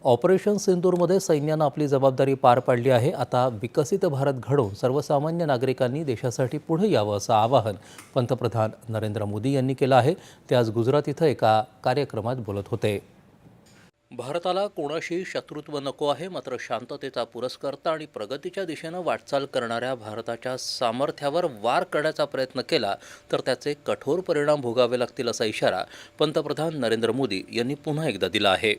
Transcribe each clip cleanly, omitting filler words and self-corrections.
Operation सिंदूरमध्ये सैन्यानं आपली जबाबदारी पार पाडली आहे। आता विकसित भारत घडवून सर्वसामान्य नागरिकांनी देशासाठी पुढे यावं असं आवाहन पंतप्रधान नरेंद्र मोदी यांनी केलं आहे। ते आज गुजरात इथं एका कार्यक्रमात बोलत होते। भारताला कोणाशी शत्रुत्व नको आहे, मात्र शांततेचा पुरस्कर्ता आणि प्रगतीच्या दिशेनं वाटचाल करणाऱ्या भारताच्या सामर्थ्यावर वार करण्याचा प्रयत्न केला तर त्याचे कठोर परिणाम भोगावे लागतील असा इशारा पंतप्रधान नरेंद्र मोदी यांनी पुन्हा एकदा दिला आहे।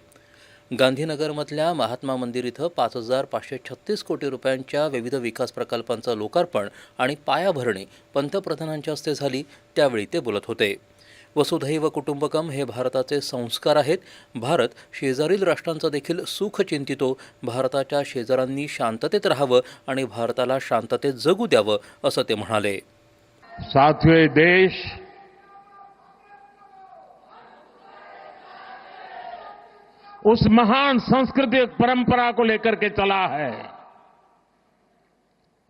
गांधीनगरमधल्या महात्मा मंदिर इथं 5,536 कोटी रुपयांच्या विविध विकास प्रकल्पांचं लोकार्पण आणि पायाभरणी पंतप्रधानांच्या हस्ते झाली। त्यावेळी ते बोलत होते। वसुधैव कुटुंबकम हे भारताचे संस्कार आहेत। भारत शेजारील राष्ट्रांचं देखील सुख चिंतितो। भारताच्या शेजाऱ्यांनी शांततेत राहावं आणि भारताला शांततेत जगू द्यावं असं ते म्हणाले। साथियों, देश उस महान सांस्कृतिक परंपरा को लेकर के चला है।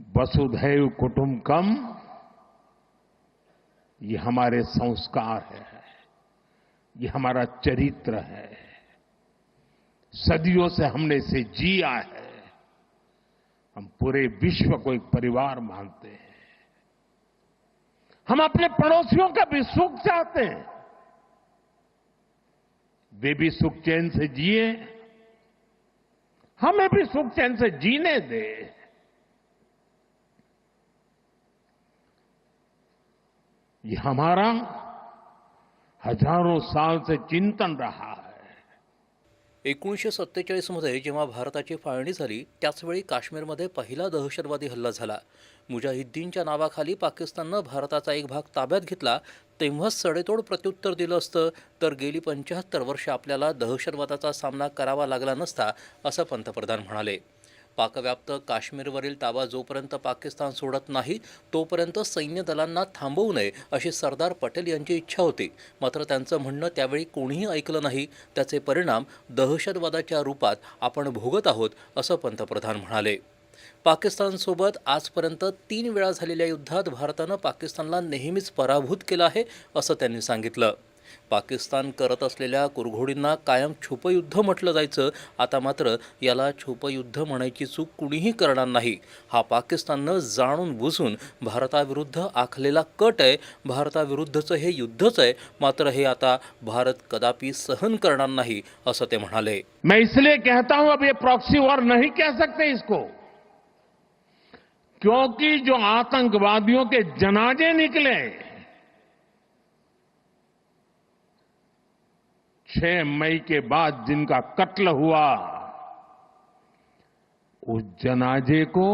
वसुधैव कुटुंबकम ये हमारे संस्कार है, ये हमारा चरित्र है। सदियों से हमने इसे जिया है। हम पूरे विश्व को एक परिवार मानते हैं। हम अपने पड़ोसियों का भी सुख चाहते हैं, वे भी सुख चैन से जिए, हमें भी सुख चैन से जीने दें। ये हमारा हजारों साल से चिंतन रहा है। 1947 मध्ये जेव्हा भारताची फाळणी झाली त्याचवेळी काश्मीरमध्ये पहिला दहशतवादी हल्ला झाला। मुजाहिद्दीनच्या नावाखाली पाकिस्ताननं भारताचा एक भाग ताब्यात घेतला। तेव्हाच सडेतोड प्रत्युत्तर दिलं असतं तर गेली 75 वर्षे आपल्याला दहशतवादाचा सामना करावा लागला नसता असं पंतप्रधान म्हणाले। पाकव्याप्त काश्मीरवरील ताबा जोपर्यंत पाकिस्तान सोडत नाही तोपर्यंत सैन्य दलांना थांबवू नये अशी सरदार पटेल यांची इच्छा होती। मात्र त्यांचं म्हणणं त्यावेळी कोणीही ऐकलं नाही। त्याचे परिणाम दहशतवादाच्या रूपात आपण भोगत आहोत असं पंतप्रधान म्हणाले। पाकिस्तानसोबत आजपर्यंत 3 वेळा झालेल्या युद्धात भारतानं पाकिस्तानला नेहमीच पराभूत केलं आहे असं त्यांनी सांगितलं। पाकिस्तान करत असलेल्या कुरघोडींना कायम छुपयुद्ध म्हटलं जायचं। आता मात्र याला छुपयुद्ध म्हणायची चूक कुणीही करणार नाही। हा पाकिस्ताननं जाणून बुजून भारताविरुद्ध आखलेला कट आहे। भारताविरुद्धचं हे युद्धच आहे। मात्र हे आता भारत कदापि सहन करणार नाही असं ते म्हणाले। मैं इसलिए कहता हूं अब ये प्रॉक्सी वॉर नहीं कह सकते इसको, क्योंकि जो आतंकवादियों के जनाजे निकले 6 मई के बाद जिनका कत्ल हुआ, उस जनाजे को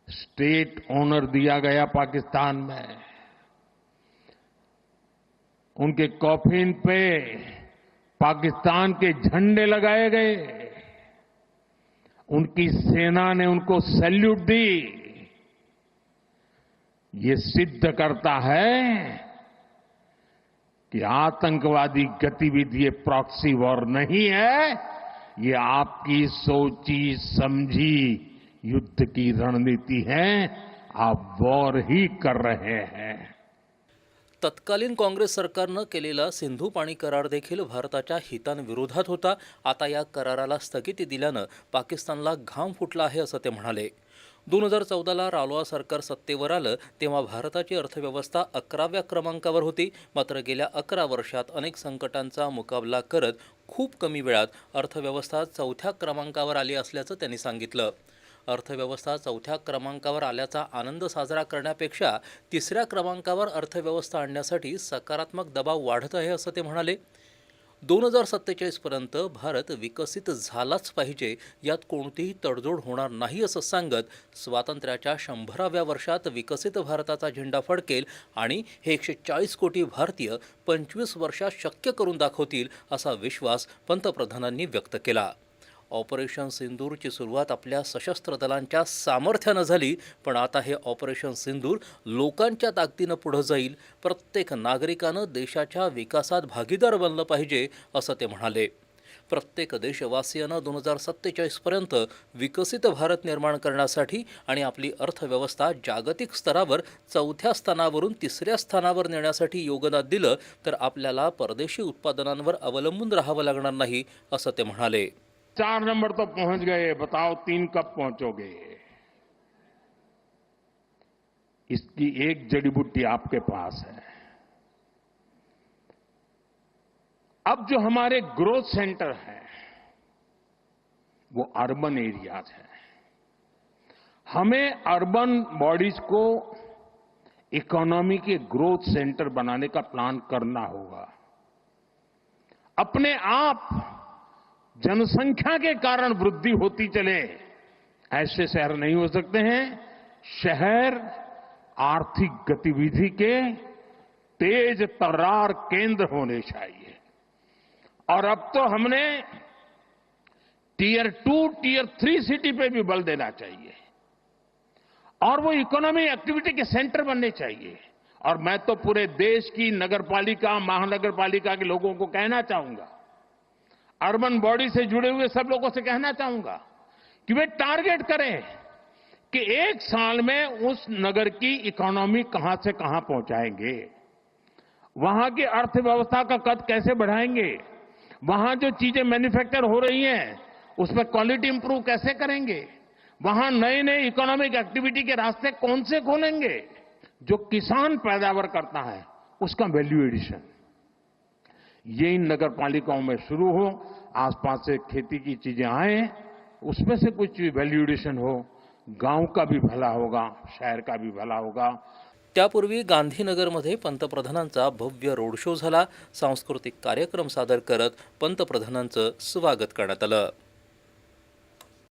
स्टेट ऑनर दिया गया पाकिस्तान में। उनके कॉफिन पे पाकिस्तान के झंडे लगाए गए। उनकी सेना ने उनको सैल्यूट दी। ये सिद्ध करता है कि आतंकवादी गतिविधि ये प्रॉक्सी वॉर नहीं है, ये आपकी सोची समझी युद्ध की रणनीति है। आप वॉर ही कर रहे हैं। तत्कालीन काँग्रेस सरकारनं केलेला सिंधू पाणी करार देखील भारताच्या हितांविरोधात होता। आता या कराराला स्थगिती दिल्यानं पाकिस्तानला घाम फुटला आहे असं ते म्हणाले। 2014ला रालोआ सरकार सत्तेवर आलं तेव्हा भारताची अर्थव्यवस्था 11व्या क्रमांकावर होती। मात्र गेल्या 11 वर्षात अनेक संकटांचा मुकाबला करत खूप कमी वेळात अर्थव्यवस्था 4थ्या क्रमांकावर आली असल्याचं त्यांनी सांगितलं। अर्थव्यवस्था 4थ्या क्रमांकावर आल्याचा आनंद साजरा करण्यापेक्षा 3ऱ्या क्रमांकावर अर्थव्यवस्था आणण्यासाठी सकारात्मक दबाव वाढत आहे असं ते म्हणाले। 2047 पर्यंत भारत विकसित झालाच पाहिजे, यात कोणतीही तडजोड होणार नाही असं सांगत स्वातंत्र्याच्या 100व्या वर्षात विकसित भारताचा झेंडा फडकेल आणि हे 140 कोटी भारतीय 25 वर्षात शक्य करून दाखवतील असा विश्वास पंतप्रधानांनी व्यक्त केला। ऑपरेशन सिंदूरची सुरुवात आपल्या सशस्त्र दलांच्या सामर्थ्यानं झाली, पण आता हे ऑपरेशन सिंदूर लोकांच्या ताकदीनं पुढे जाईल। प्रत्येक नागरिकानं देशाच्या विकासात भागीदार बनलं पाहिजे असं ते म्हणाले। प्रत्येक देशवासियानं 2047 पर्यंत विकसित भारत निर्माण करण्यासाठी आणि आपली अर्थव्यवस्था जागतिक स्तरावर 4थ्या स्थानावरून 3ऱ्या स्थानावर नेण्यासाठी योगदान दिलं तर आपल्याला परदेशी उत्पादनांवर अवलंबून राहावं लागणार नाही, असं ते म्हणाले. 4 नंबर तो पहुंच गए, बताओ 3 कब पहुंचोगे? इसकी एक जड़ी बूटी आपके पास है. अब जो हमारे ग्रोथ सेंटर हैं वो अर्बन एरियाज हैं. हमें अर्बन बॉडीज को इकोनॉमी के ग्रोथ सेंटर बनाने का प्लान करना होगा. अपने आप जनसंख्या के कारण वृद्धि होती चले ऐसे शहर नहीं हो सकते हैं. शहर आर्थिक गतिविधि के तेज तर्रार केंद्र होने चाहिए. और अब तो हमने टियर 2, टियर 3 सिटी पे भी बल देना चाहिए और वो इकोनॉमी एक्टिविटी के सेंटर बनने चाहिए. और मैं तो पूरे देश की नगरपालिका, महानगरपालिका के लोगों को कहना चाहूंगा, अर्बन बॉडी से जुड़े हुए सब लोगों से कहना चाहूंगा कि वे टारगेट करें कि 1 साल में उस नगर की इकोनॉमी कहां से कहां पहुंचाएंगे, वहां की अर्थव्यवस्था का कद कैसे बढ़ाएंगे, वहां जो चीजें मैन्युफैक्चर हो रही हैं उसमें क्वालिटी इंप्रूव कैसे करेंगे, वहां नए नए इकोनॉमिक एक्टिविटी के रास्ते कौन से खोलेंगे. जो किसान पैदावार करता है उसका वैल्यू एडिशन ये इन नगर पालिकाओं में शुरू हो. आसपास से खेती की चीजें आए, उसमें से कुछ वैल्यू एडिशन हो. गांव का भी भला होगा, शहर का भी भला होगा. त्यापूर्वी गांधीनगरमध्ये पंतप्रधानांचा भव्य रोड शो झाला. सांस्कृतिक कार्यक्रम सादर करत पंतप्रधानांचं स्वागत करण्यात आलं.